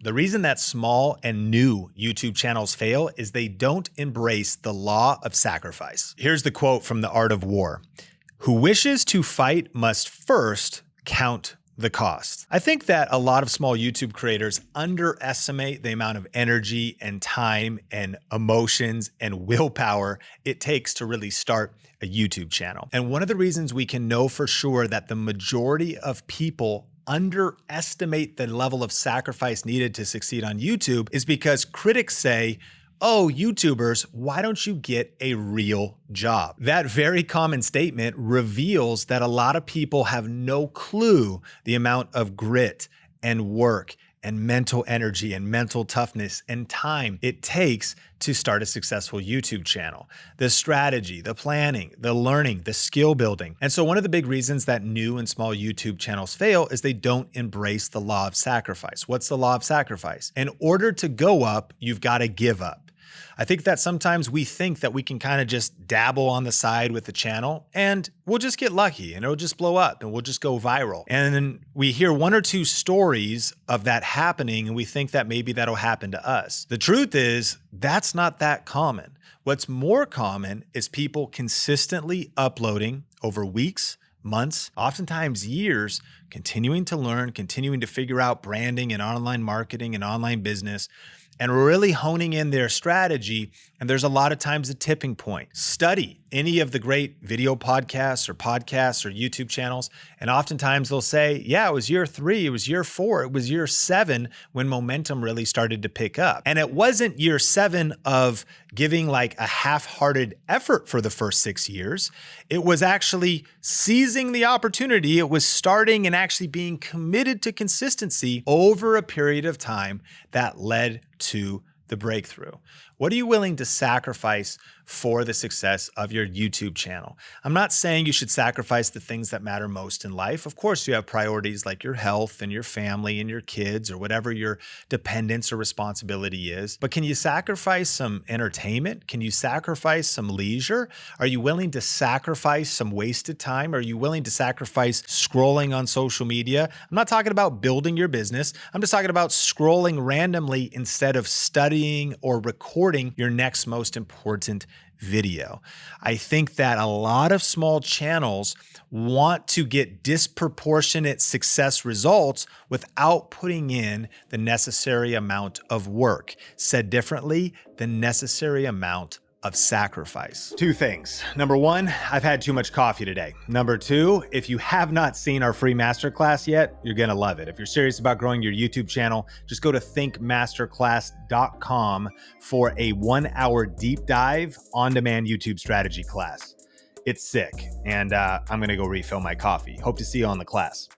The reason that small and new YouTube channels fail is they don't embrace the law of sacrifice. Here's the quote from The Art of War. Who wishes to fight must first count the cost. I think that a lot of small YouTube creators underestimate the amount of energy and time and emotions and willpower it takes to really start a YouTube channel. And one of the reasons we can know for sure that the majority of people underestimate the level of sacrifice needed to succeed on YouTube is because critics say, oh, YouTubers, why don't you get a real job? That very common statement reveals that a lot of people have no clue the amount of grit and work and mental energy and mental toughness and time it takes to start a successful YouTube channel. The strategy, the planning, the learning, the skill building. And so one of the big reasons that new and small YouTube channels fail is they don't embrace the law of sacrifice. What's the law of sacrifice? In order to go up, you've got to give up. I think that sometimes we think that we can kind of just dabble on the side with the channel and we'll just get lucky and it'll just blow up and we'll just go viral. And then we hear one or two stories of that happening and we think that maybe that'll happen to us. The truth is that's not that common. What's more common is people consistently uploading over weeks, months, oftentimes years, continuing to learn, continuing to figure out branding and online marketing and online business, and really honing in their strategy. And there's a lot of times a tipping point. Study any of the great video podcasts or YouTube channels. And oftentimes they'll say, yeah, it was year 3, it was year 4, it was year 7 when momentum really started to pick up. And it wasn't year 7 of giving like a half-hearted effort for the first 6 years. It was actually seizing the opportunity. It was starting and actually being committed to consistency over a period of time that led to the breakthrough. What are you willing to sacrifice for the success of your YouTube channel? I'm not saying you should sacrifice the things that matter most in life. Of course, you have priorities like your health and your family and your kids or whatever your dependence or responsibility is. But can you sacrifice some entertainment? Can you sacrifice some leisure? Are you willing to sacrifice some wasted time? Are you willing to sacrifice scrolling on social media? I'm not talking about building your business. I'm just talking about scrolling randomly instead of studying or recording your next most important video. I think that a lot of small channels want to get disproportionate success results without putting in the necessary amount of work. Said differently, the necessary amount of sacrifice. 2 things. Number 1, I've had too much coffee today. Number 2, if you have not seen our free masterclass yet, you're gonna love it. If you're serious about growing your YouTube channel, just go to thinkmasterclass.com for a 1-hour deep dive on-demand YouTube strategy class. It's sick, and I'm gonna go refill my coffee. Hope to see you on the class.